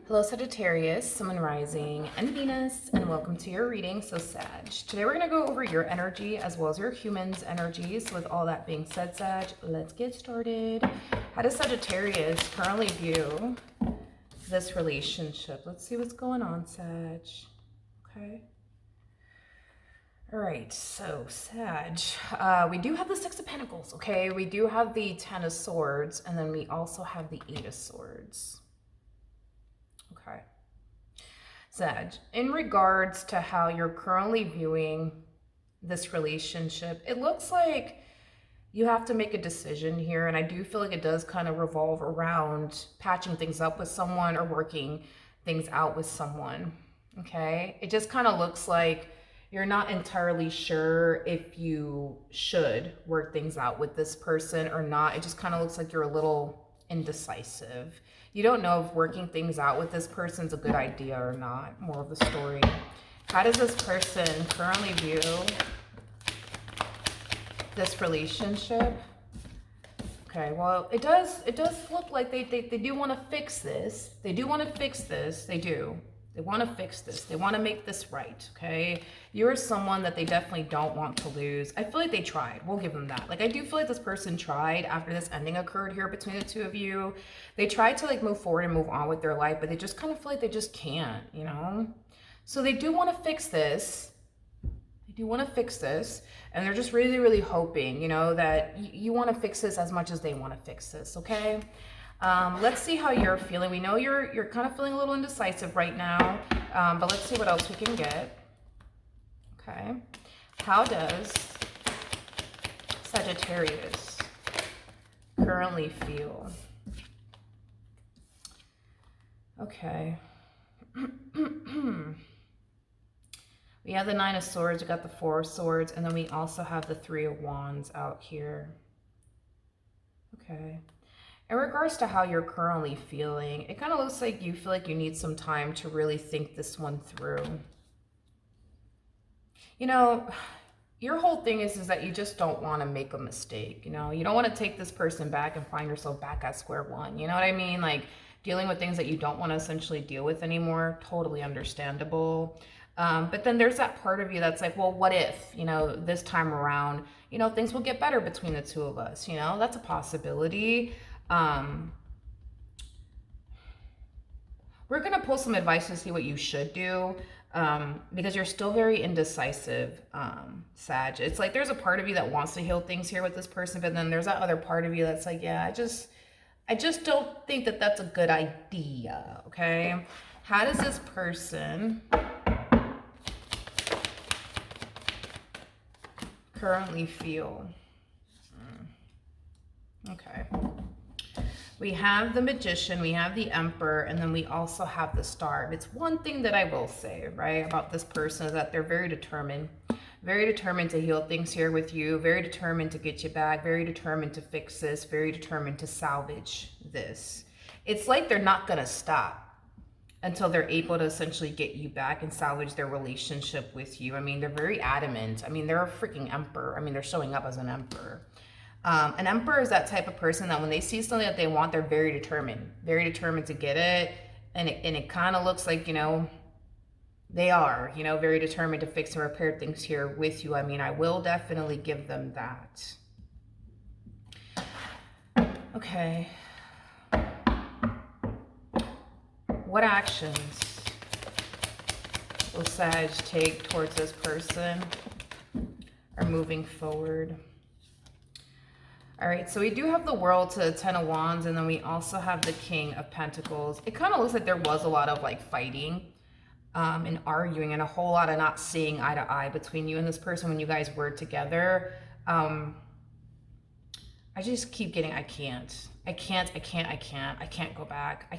Hello Sagittarius, Sun, Rising, and Venus, and welcome to your reading. So Sag, today we're going to go over your energy as well as your human's energies. So with all that being said, Sag, let's get started. How does Sagittarius currently view this relationship? Let's see what's going on, Sag. Okay. All right, so Sag, we do have the Six of Pentacles, okay? We do have the Ten of Swords, and then we also have the Eight of Swords. Okay. Sag, in regards to how you're currently viewing this relationship, it looks like you have to make a decision here. And I do feel like it does kind of revolve around patching things up with someone or working things out with someone. Okay. It just kind of looks like you're not entirely sure if you should work things out with this person or not. It just kind of looks like you're a little indecisive. You don't know if working things out with this person's a good idea or not. More of the story. How does this person currently view this relationship? Okay, well, it does look like they do want to fix this. They do want to fix this. They do. They want to fix this. They want to make this right, okay? You're someone that they definitely don't want to lose. I feel like they tried. We'll give them that. Like, I do feel like this person tried after this ending occurred here between the two of you. They tried to, like, move forward and move on with their life, but they just kind of feel like they just can't, you know? So they do want to fix this. They do want to fix this. And they're just really, really hoping, you know, that you want to fix this as much as they want to fix this, okay? Let's see how you're feeling. We know you're kind of feeling a little indecisive right now, but let's see what else we can get. Okay. How does Sagittarius currently feel? Okay. We have the Nine of Swords, we got the Four of Swords, and then we also have the Three of Wands out here. Okay. In regards to how you're currently feeling, it kind of looks like you feel like you need some time to really think this one through. You know, your whole thing is that you just don't want to make a mistake. You know, you don't want to take this person back and find yourself back at square one. You know what I mean? Like dealing with things that you don't want to essentially deal with anymore. Totally understandable. But then there's that part of you that's like, well, what if, you know, this time around, you know, things will get better between the two of us. You know, that's a possibility. We're going to pull some advice to see what you should do, because you're still very indecisive, Sag. It's like there's a part of you that wants to heal things here with this person, but then there's that other part of you that's like, yeah, I just don't think that that's a good idea, okay? How does this person currently feel? Okay. We have the Magician, we have the Emperor, and then we also have the Star. It's one thing that I will say, right, about this person is that they're very determined to heal things here with you, very determined to get you back, very determined to fix this, very determined to salvage this. It's like they're not going to stop until they're able to essentially get you back and salvage their relationship with you. I mean, they're very adamant. I mean, they're a freaking emperor. I mean, they're showing up as an emperor. An emperor is that type of person that when they see something that they want, they're very determined to get it. And it kind of looks like, you know, they are, you know, very determined to fix and repair things here with you. I mean, I will definitely give them that. Okay. What actions will Sag take towards this person or moving forward? All right, so we do have the World to the Ten of Wands, and then we also have the King of Pentacles. It kind of looks like there was a lot of like fighting and arguing and a whole lot of not seeing eye to eye between you and this person when you guys were together. I just keep getting, I can't go back. I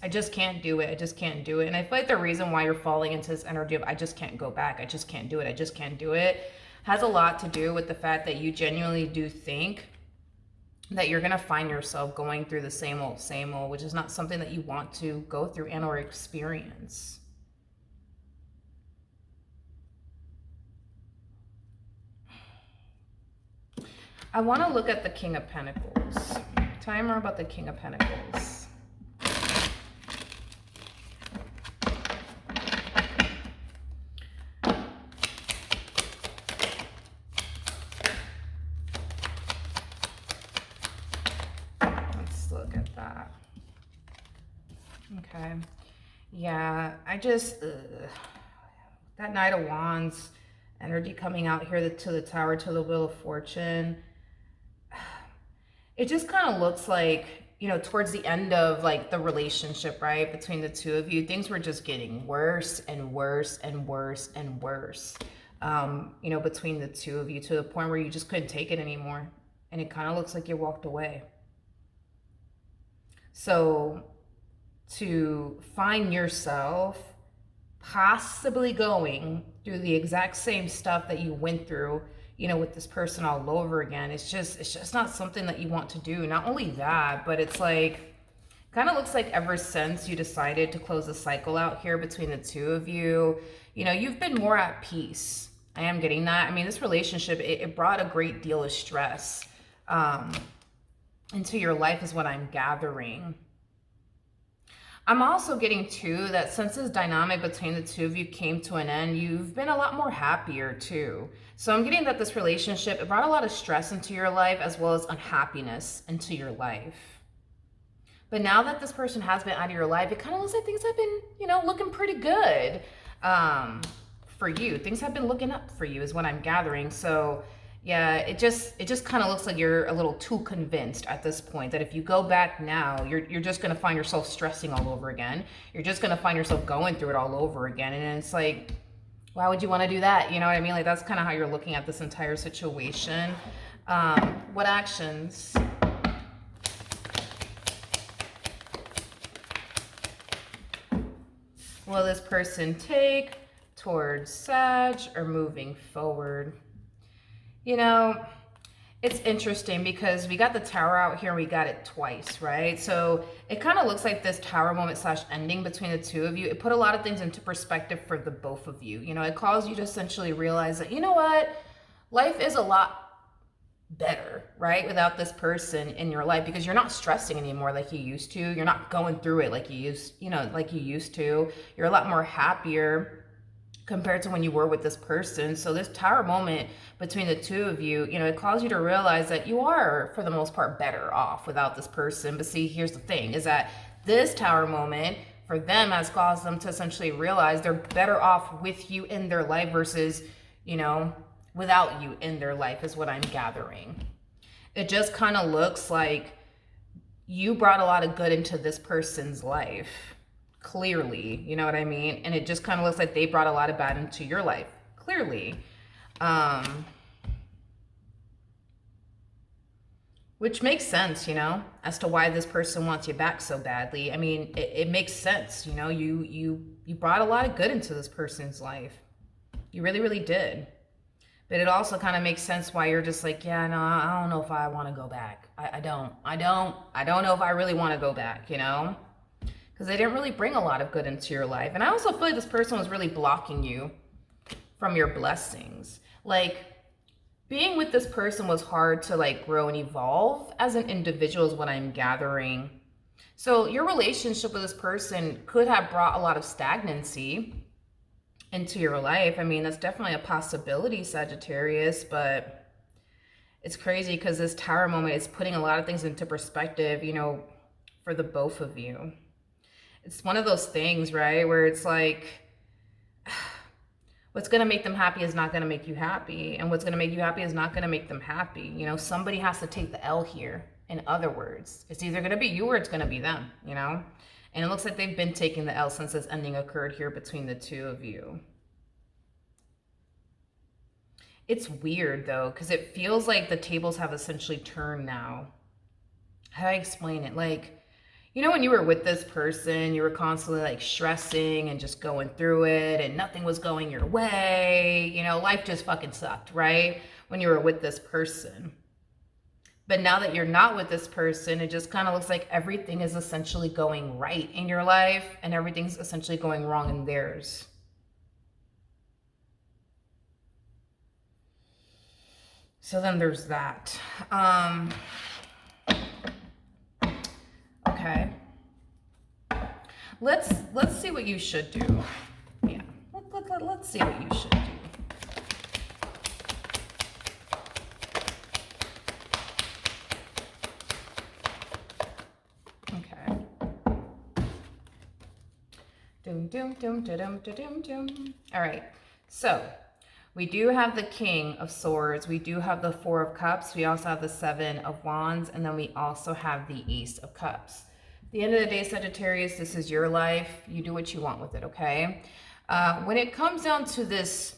just can't do it. And I feel like the reason why you're falling into this energy of I just can't go back, I just can't do it, has a lot to do with the fact that you genuinely do think that you're going to find yourself going through the same old, which is not something that you want to go through and or experience. I want to look at the King of Pentacles. Tell me more about the King of Pentacles. that. Okay. Yeah, I just, that Knight of Wands energy coming out here to the Tower, to the Wheel of Fortune. It just kind of looks like, you know, towards the end of like the relationship, right, between the two of you, things were just getting worse and worse and worse and worse, you know, between the two of you, to the point where you just couldn't take it anymore. And it kind of looks like you walked away. So to find yourself possibly going through the exact same stuff that you went through, you know, with this person all over again, it's just not something that you want to do. Not only that, but it's like, kind of looks like ever since you decided to close the cycle out here between the two of you, you know, you've been more at peace. I am getting that. I mean, this relationship, it brought a great deal of stress into your life is what I'm gathering. I'm also getting too that since this dynamic between the two of you came to an end, you've been a lot more happier too. So I'm getting that this relationship, it brought a lot of stress into your life as well as unhappiness into your life. But now that this person has been out of your life, it kind of looks like things have been, you know, looking pretty good for you. Things have been looking up for you is what I'm gathering. So yeah, it just kind of looks like you're a little too convinced at this point that if you go back now, you're just going to find yourself stressing all over again. You're just going to find yourself going through it all over again. And it's like, why would you want to do that? You know what I mean? Like, that's kind of how you're looking at this entire situation. What actions will this person take towards Sag or moving forward? You know, it's interesting because we got the Tower out here and we got it twice, right? So it kind of looks like this Tower moment / ending between the two of you, it put a lot of things into perspective for the both of you. You know, it caused you to essentially realize that, you know what, life is a lot better, right, without this person in your life, because you're not stressing anymore like you used to. You're not going through it like you used to. You're a lot more happier compared to when you were with this person. So this Tower moment between the two of you, you know, it caused you to realize that you are, for the most part, better off without this person. But see, here's the thing, is that this Tower moment for them has caused them to essentially realize they're better off with you in their life versus, you know, without you in their life is what I'm gathering. It just kind of looks like you brought a lot of good into this person's life. Clearly, you know what I mean? And it just kind of looks like they brought a lot of bad into your life, clearly. Which makes sense, you know, as to why this person wants you back so badly. I mean, it makes sense, you know, you brought a lot of good into this person's life. You really, really did. But it also kind of makes sense why you're just like, yeah, no, I don't know if I want to go back. I don't know if I really want to go back, you know? Because they didn't really bring a lot of good into your life. And I also feel like this person was really blocking you from your blessings. Like, being with this person was hard to like grow and evolve as an individual is what I'm gathering. So your relationship with this person could have brought a lot of stagnancy into your life. I mean, that's definitely a possibility, Sagittarius, but it's crazy because this Tower moment is putting a lot of things into perspective, you know, for the both of you. It's one of those things, right, where it's like, what's going to make them happy is not going to make you happy. And what's going to make you happy is not going to make them happy. You know, somebody has to take the L here. In other words, it's either going to be you or it's going to be them, you know? And it looks like they've been taking the L since this ending occurred here between the two of you. It's weird, though, because it feels like the tables have essentially turned now. How do I explain it? Like, you know, when you were with this person, you were constantly like stressing and just going through it and nothing was going your way. You know, life just fucking sucked, right? When you were with this person. But now that you're not with this person, it just kind of looks like everything is essentially going right in your life and everything's essentially going wrong in theirs. So then there's that. Okay. Let's see what you should do. Yeah. Let's see what you should do. Doom, doom, doom, doom, doom, doom, doom. All right. So we do have the King of Swords. We do have the Four of Cups. We also have the Seven of Wands. And then we also have the Ace of Cups. At the end of the day, Sagittarius, this is your life. You do what you want with it, okay? When it comes down to this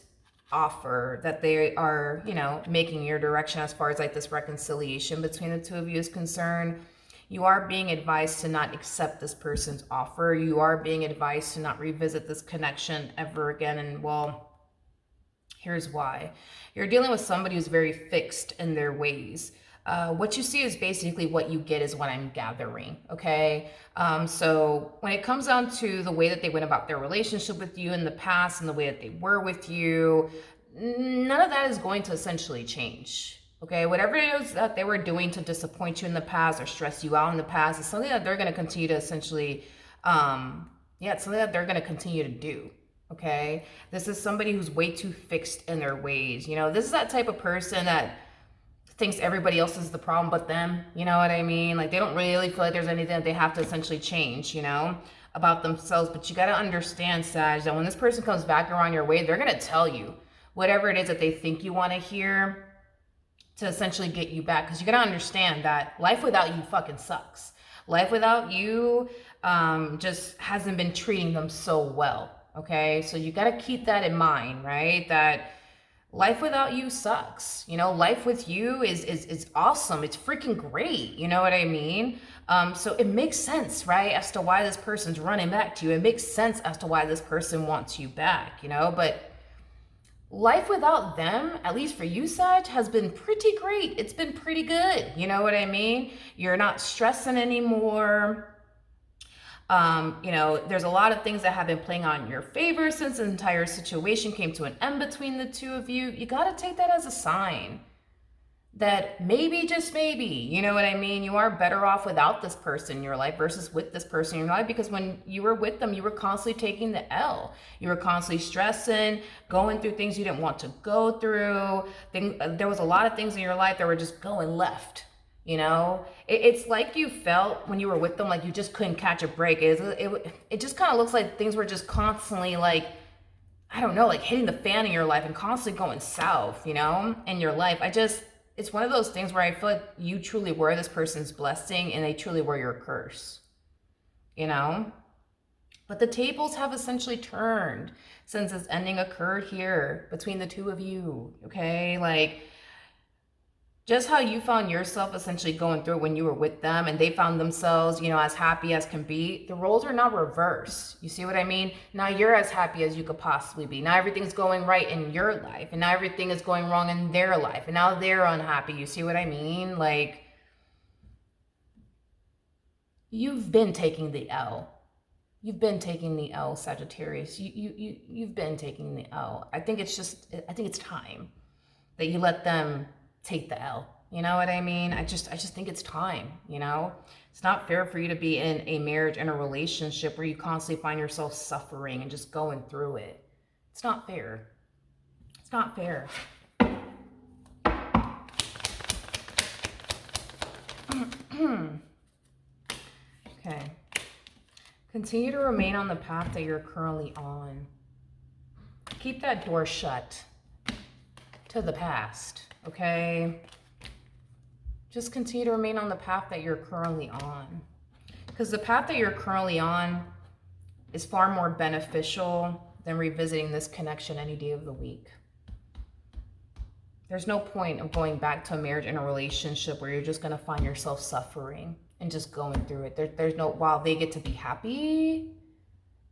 offer that they are, you know, making your direction as far as like this reconciliation between the two of you is concerned, you are being advised to not accept this person's offer. You are being advised to not revisit this connection ever again. And well, here's why. You're dealing with somebody who's very fixed in their ways. What you see is basically what you get is what I'm gathering, okay? So when it comes down to the way that they went about their relationship with you in the past and the way that they were with you, none of that is going to essentially change, okay? Whatever it is that they were doing to disappoint you in the past or stress you out in the past is something that they're going to continue to essentially, it's something that they're going to continue to do. Okay, this is somebody who's way too fixed in their ways. You know, this is that type of person that thinks everybody else is the problem but them. You know what I mean? Like, they don't really feel like there's anything that they have to essentially change, you know, about themselves. But you got to understand, Sag, that when this person comes back around your way, they're going to tell you whatever it is that they think you want to hear to essentially get you back. Because you got to understand that life without you fucking sucks. Life without you just hasn't been treating them so well. Okay, so you got to keep that in mind, right? That life without you sucks. You know, life with you is awesome. It's freaking great. You know what I mean? So it makes sense, right? As to why this person's running back to you. It makes sense as to why this person wants you back, you know? But life without them, at least for you, Sag, has been pretty great. It's been pretty good. You know what I mean? You're not stressing anymore. You know, there's a lot of things that have been playing on your favor since the entire situation came to an end between the two of you. You got to take that as a sign that maybe, just maybe, you know what I mean? You are better off without this person in your life versus with this person in your life, because when you were with them, you were constantly taking the L. You were constantly stressing, going through things you didn't want to go through. There was a lot of things in your life that were just going left. You know, it's like you felt when you were with them, like you just couldn't catch a break. It just kind of looks like things were just constantly like, I don't know, like hitting the fan in your life and constantly going south, you know, in your life. It's one of those things where I feel like you truly were this person's blessing and they truly were your curse, you know. But the tables have essentially turned since this ending occurred here between the two of you, okay? Like, just how you found yourself essentially going through when you were with them and they found themselves, you know, as happy as can be, the roles are now reversed. You see what I mean? Now you're as happy as you could possibly be. Now everything's going right in your life and now everything is going wrong in their life and now they're unhappy. You see what I mean? Like, you've been taking the L. You've been taking the L, Sagittarius. You've been taking the L. I think it's time that you let them take the L. You know what I mean? I just think it's time, you know? It's not fair for you to be in a marriage and a relationship where you constantly find yourself suffering and just going through it. It's not fair. It's not fair. Okay. Continue to remain on the path that you're currently on. Keep that door shut to the past. Okay, just continue to remain on the path that you're currently on, because the path that you're currently on is far more beneficial than revisiting this connection any day of the week. There's no point of going back to a marriage and a relationship where you're just going to find yourself suffering and just going through it. There's no, while they get to be happy,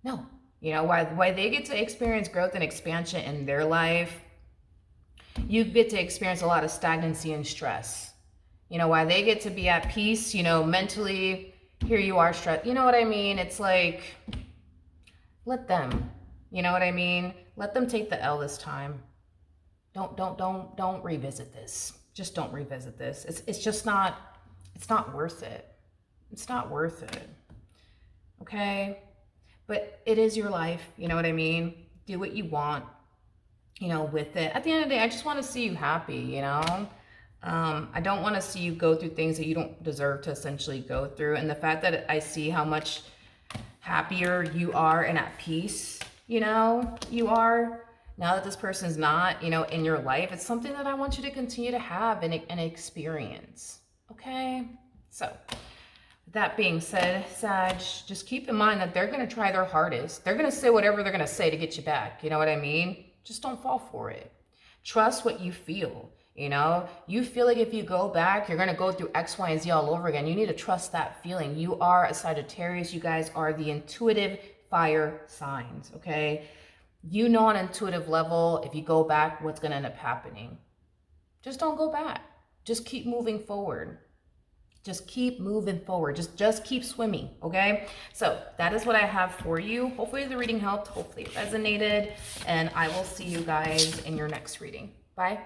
no, you know, while they get to experience growth and expansion in their life, you get to experience a lot of stagnancy and stress. You know, while they get to be at peace, you know, mentally, here you are stressed. You know what I mean? It's like, let them, you know what I mean? Let them take the L this time. Don't revisit this. Just don't revisit this. It's just not, it's not worth it. It's not worth it. Okay? But it is your life. You know what I mean? Do what you want, you know, with it. At the end of the day, I just want to see you happy, you know? I don't want to see you go through things that you don't deserve to essentially go through. And the fact that I see how much happier you are and at peace, you know, you are. Now that this person's not, you know, in your life, it's something that I want you to continue to have and experience. Okay? So, with that being said, Sag, just keep in mind that they're going to try their hardest. They're going to say whatever they're going to say to get you back. You know what I mean? Just don't fall for it. Trust what you feel. You know, you feel like if you go back, you're going to go through X, Y, and Z all over again. You need to trust that feeling. You are a Sagittarius. You guys are the intuitive fire signs, okay? You know on an intuitive level, if you go back, what's going to end up happening. Just don't go back. Just keep moving forward. Just keep moving forward. Just keep swimming, okay? So that is what I have for you. Hopefully the reading helped. Hopefully it resonated. And I will see you guys in your next reading. Bye.